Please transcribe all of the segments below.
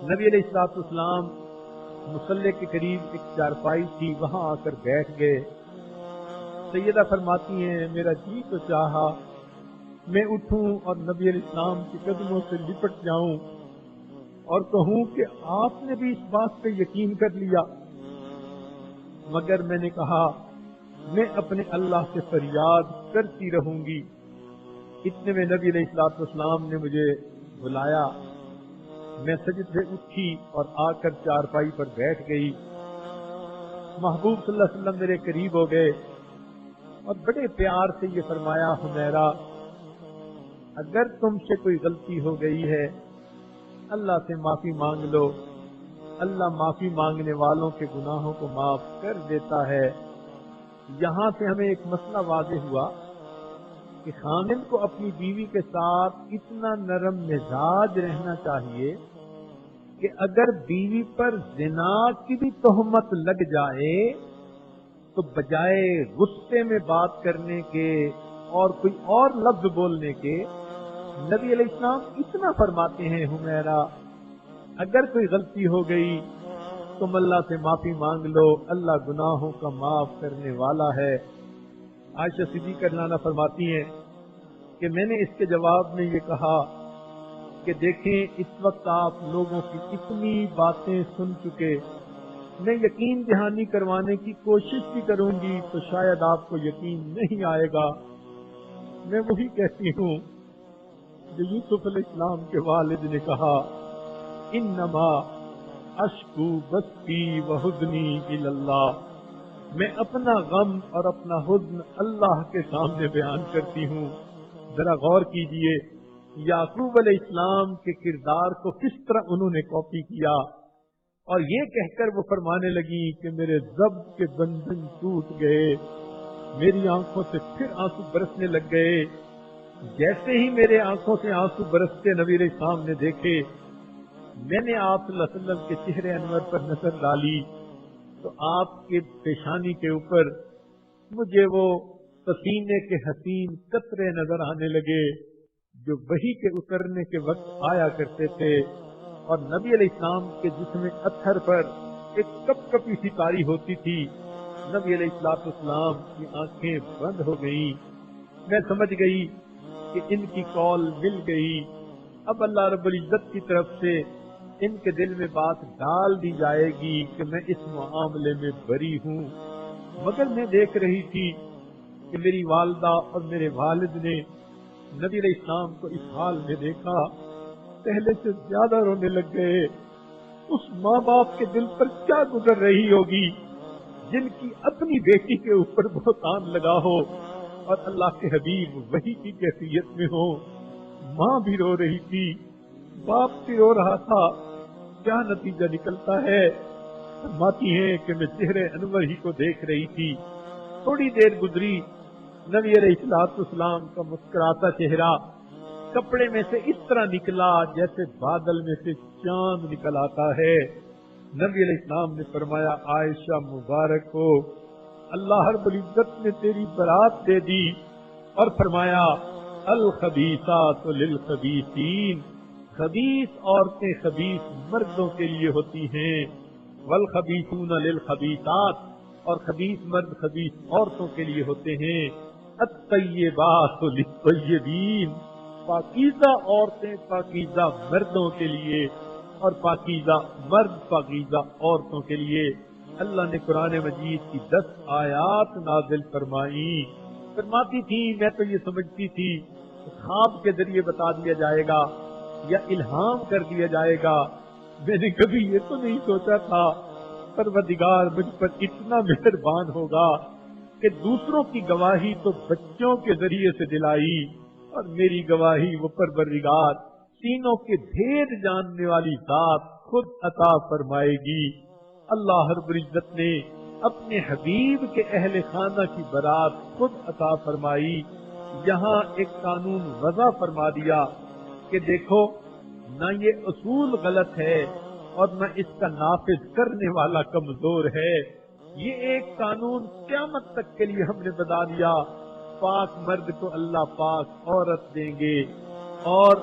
نبی علیہ السلام مصلی کے قریب ایک چارپائی تھی، وہاں آ کر بیٹھ گئے۔ سیدہ فرماتی ہیں میرا جی تو چاہا میں اٹھوں اور نبی علیہ السلام کے قدموں سے لپٹ جاؤں اور کہوں کہ آپ نے بھی اس بات پہ یقین کر لیا، مگر میں نے کہا میں اپنے اللہ سے فریاد کرتی رہوں گی۔ اتنے میں نبی علیہ السلام نے مجھے بلایا، میں سجد سے اٹھی اور آ کر چارپائی پر بیٹھ گئی۔ محبوب صلی اللہ علیہ وسلم میرے قریب ہو گئے اور بڑے پیار سے یہ فرمایا، حمیرہ اگر تم سے کوئی غلطی ہو گئی ہے اللہ سے معافی مانگ لو، اللہ معافی مانگنے والوں کے گناہوں کو معاف کر دیتا ہے۔ یہاں سے ہمیں ایک مسئلہ واضح ہوا کہ خامند کو اپنی بیوی کے ساتھ اتنا نرم مزاج رہنا چاہیے کہ اگر بیوی پر زنا کی بھی تہمت لگ جائے تو بجائے غصے میں بات کرنے کے اور کوئی اور لفظ بولنے کے، نبی علیہ السلام اتنا فرماتے ہیں، حمیرہ اگر کوئی غلطی ہو گئی تم اللہ سے معافی مانگ لو، اللہ گناہوں کا معاف کرنے والا ہے۔ عائشہ صدیقہ عنہا فرماتی ہیں کہ میں نے اس کے جواب میں یہ کہا کہ دیکھیں اس وقت آپ لوگوں کی اتنی باتیں سن چکے، میں یقین دہانی کروانے کی کوشش بھی کروں گی تو شاید آپ کو یقین نہیں آئے گا۔ میں وہی کہتی ہوں جو یوسف علیہ السلام کے والد نے کہا، انما اشکو بثی وحزنی الی اللہ، میں اپنا غم اور اپنا حزن اللہ کے سامنے بیان کرتی ہوں۔ ذرا غور کیجئے یعقوب علیہ السلام کے کردار کو کس طرح انہوں نے کاپی کیا، اور یہ کہہ کر وہ فرمانے لگی کہ میرے ضبط کے بندھن ٹوٹ گئے، میری آنکھوں سے پھر آنسو برسنے لگ گئے۔ جیسے ہی میرے آنکھوں سے آنسو برستے نبی علیہ السلام نے دیکھے، میں نے آپ صلی اللہ علیہ وسلم کے چہرے انور پر نظر ڈالی تو آپ کے پیشانی کے اوپر مجھے وہ پسینے کے حسین قطرے نظر آنے لگے جو وحی کے اترنے کے وقت آیا کرتے تھے، اور نبی علیہ السلام کے جسم اطہر پر ایک کپ کپی سی طاری ہوتی تھی۔ نبی علیہ السلام کی آنکھیں بند ہو گئیں۔ میں سمجھ گئی کہ ان کی کال مل گئی، اب اللہ رب العزت کی طرف سے ان کے دل میں بات ڈال دی جائے گی کہ میں اس معاملے میں بری ہوں۔ مگر میں دیکھ رہی تھی کہ میری والدہ اور میرے والد نے نبی علیہ السلام کو اس حال میں دیکھا، پہلے سے زیادہ رونے لگ گئے۔ اس ماں باپ کے دل پر کیا گزر رہی ہوگی جن کی اپنی بیٹی کے اوپر بہتان لگا ہو اور اللہ کے حبیب وہی کی کیفیت میں ہو۔ ماں بھی رو رہی تھی، باپ بھی رو رہا تھا، کیا نتیجہ نکلتا ہے؟ فرماتی ہیں کہ میں چہرے انور ہی کو دیکھ رہی تھی، تھوڑی دیر گزری، نبی علیہ السلام کا مسکراتا چہرہ کپڑے میں سے اس طرح نکلا جیسے بادل میں سے چاند نکل آتا ہے۔ نبی علیہ السلام نے فرمایا، عائشہ مبارک ہو، اللہ رب العزت نے تیری برات دے دی، اور فرمایا الخبیثات للخبیثین، خبیث عورتیں خبیث مردوں کے لیے ہوتی ہیں، والخبیثون للخبیثات، اور خبیث مرد خبیث عورتوں کے لیے ہوتے ہیں، الطیبات للطیبین، پاکیزہ عورتیں پاکیزہ مردوں کے لیے اور پاکیزہ مرد پاکیزہ عورتوں کے لیے۔ اللہ نے قرآن مجید کی 10 آیات نازل فرمائی۔ فرماتی تھی میں تو یہ سمجھتی تھی خواب کے ذریعے بتا دیا جائے گا یا الہام کر دیا جائے گا، میں نے کبھی یہ تو نہیں سوچا تھا پروردگار مجھ پر اتنا مہربان ہوگا کہ دوسروں کی گواہی تو بچوں کے ذریعے سے دلائی، اور میری گواہی وہ پروردگار سینوں کے بھید جاننے والی ذات خود عطا فرمائے گی۔ اللہ رب العزت نے اپنے حبیب کے اہل خانہ کی برات خود عطا فرمائی۔ یہاں ایک قانون وضع فرما دیا کہ دیکھو نہ یہ اصول غلط ہے اور نہ اس کا نافذ کرنے والا کمزور ہے، یہ ایک قانون قیامت تک کے لیے ہم نے بتا دیا، پاک مرد کو اللہ پاک عورت دیں گے، اور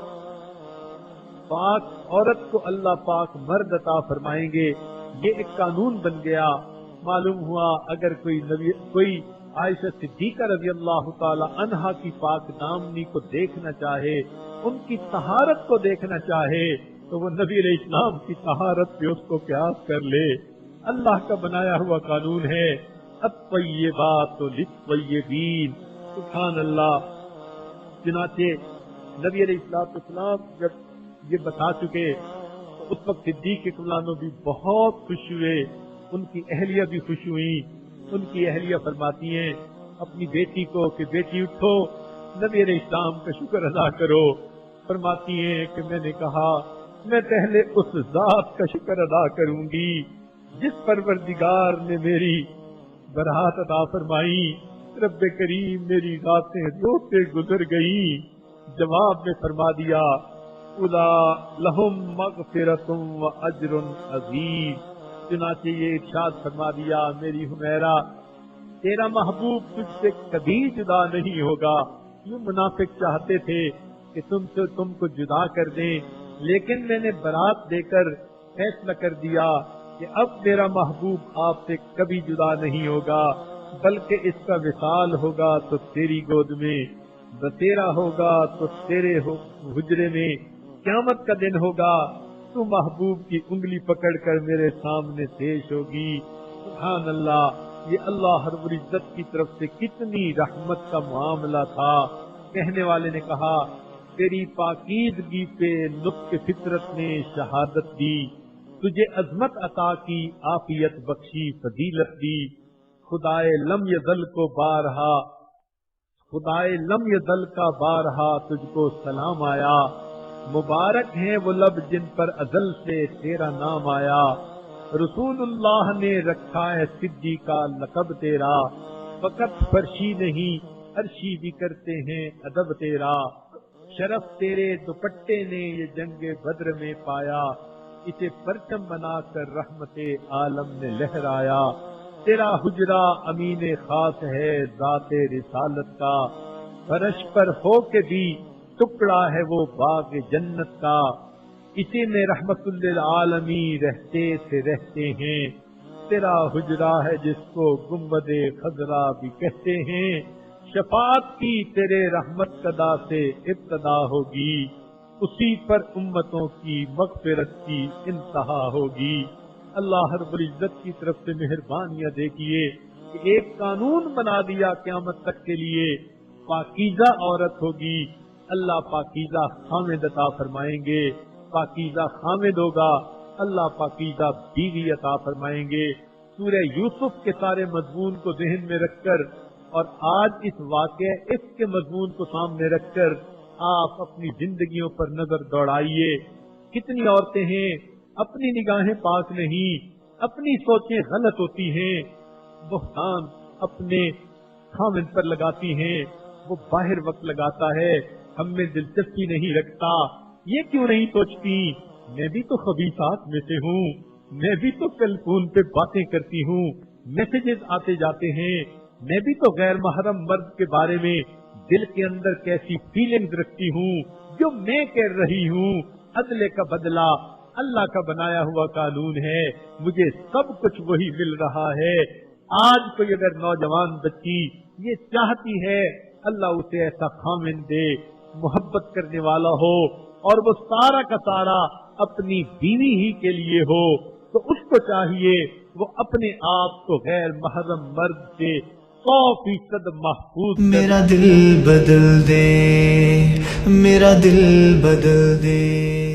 پاک عورت کو اللہ پاک مرد عطا فرمائیں گے. یہ ایک قانون بن گیا. معلوم ہوا اگر کوئی عائشہ صدیقہ رضی اللہ تعالی عنہا کی پاک دامنی کو دیکھنا چاہے، ان کی طہارت کو دیکھنا چاہے، تو وہ نبی علیہ السلام کی طہارت پہ اس کو قیاس کر لے. اللہ کا بنایا ہوا قانون ہے. الطیبات للطیبین. سبحان اللہ. چنانچہ نبی علیہ السلام جب یہ بتا چکے تو اس وقت صدیق اکبر بھی بہت خوش ہوئے، ان کی اہلیہ بھی خوش ہوئی. ان کی اہلیہ فرماتی ہیں اپنی بیٹی کو کہ بیٹی اٹھو، نبی علیہ السلام کا شکر ادا کرو. فرماتی ہیں کہ میں نے کہا میں پہلے اس ذات کا شکر ادا کروں گی جس پروردگار نے میری برات عطا فرمائی. رب کریم میری راتیں روتے گزر گئی. جواب میں فرما دیا الا لہم مغفرۃ و اجر عظیم. چنانچہ یہ ارشاد فرما دیا میری حمیرہ تیرا محبوب تجھ سے کبھی جدا نہیں ہوگا. یہ منافق چاہتے تھے کہ تم کو جدا کر دیں، لیکن میں نے برات دے کر فیصلہ کر دیا کہ اب میرا محبوب آپ سے کبھی جدا نہیں ہوگا، بلکہ اس کا وصال ہوگا تو تیری گود میں، بسیرا ہوگا تو تیرے حجرے میں. قیامت کا دن ہوگا تو محبوب کی انگلی پکڑ کر میرے سامنے پیش ہوگی. سبحان اللہ. یہ اللہ رب العزت کی طرف سے کتنی رحمت کا معاملہ تھا. کہنے والے نے کہا تیری پاکیزگی پہ نطق فطرت نے شہادت دی، تجھے عظمت عطا کی، عافیت بخشی، فضیلت دی. خدائے لم یزل کو بارہا، خدائے لم یزل کا بارہا تجھ کو سلام آیا. مبارک ہیں وہ لب جن پر ازل سے تیرا نام آیا. رسول اللہ نے رکھا ہے صدیق کا لقب تیرا، فقط فرشی نہیں عرشی بھی کرتے ہیں ادب تیرا. شرف تیرے دوپٹے نے یہ جنگ بدر میں پایا، اسے پرچم بنا کر رحمت عالم نے لہرایا. تیرا حجرہ امین خاص ہے ذات رسالت کا، فرش پر ہو کے بھی ٹکڑا ہے وہ باغ جنت کا. اسی میں رحمت للعالمین رہتے سے رہتے ہیں. تیرا حجرہ ہے جس کو گنبد خضرا بھی کہتے ہیں. شفاعت کی تیرے رحمت قدا سے ابتدا ہوگی، اسی پر امتوں کی مغفرت کی انتہا ہوگی. اللہ رب العزت کی طرف سے مہربانیاں دیکھیے کہ ایک قانون بنا دیا قیامت تک کے لیے. پاکیزہ عورت ہوگی، اللہ پاکیزہ خامد عطا فرمائیں گے. پاکیزہ خامد ہوگا، اللہ پاکیزہ بیوی عطا فرمائیں گے. سورہ یوسف کے سارے مضمون کو ذہن میں رکھ کر اور آج اس واقعہ اس کے مضمون کو سامنے رکھ کر آپ اپنی زندگیوں پر نظر دوڑائیے. کتنی عورتیں ہیں اپنی نگاہیں پاک نہیں، اپنی سوچیں غلط ہوتی ہیں، بہتان اپنے خامد پر لگاتی ہیں. وہ باہر وقت لگاتا ہے، ہم میں دلچسپی نہیں رکھتا. یہ کیوں نہیں سوچتی میں بھی تو خبیثات میں سے ہوں، میں بھی تو ٹیلی فون پہ باتیں کرتی ہوں، میسجز آتے جاتے ہیں، میں بھی تو غیر محرم مرد کے بارے میں دل کے اندر کیسی فیلنگز رکھتی ہوں جو میں کہہ رہی ہوں. عدل کا بدلہ اللہ کا بنایا ہوا قانون ہے، مجھے سب کچھ وہی مل رہا ہے. آج کوئی اگر نوجوان بچی یہ چاہتی ہے اللہ اسے ایسا خامن دے، محبت کرنے والا ہو اور وہ سارا کا سارا اپنی بیوی ہی کے لیے ہو، تو اس کو چاہیے وہ اپنے آپ کو غیر محرم مرد سے 100% محفوظ. میرا دل بدل دے، میرا دل بدل دے.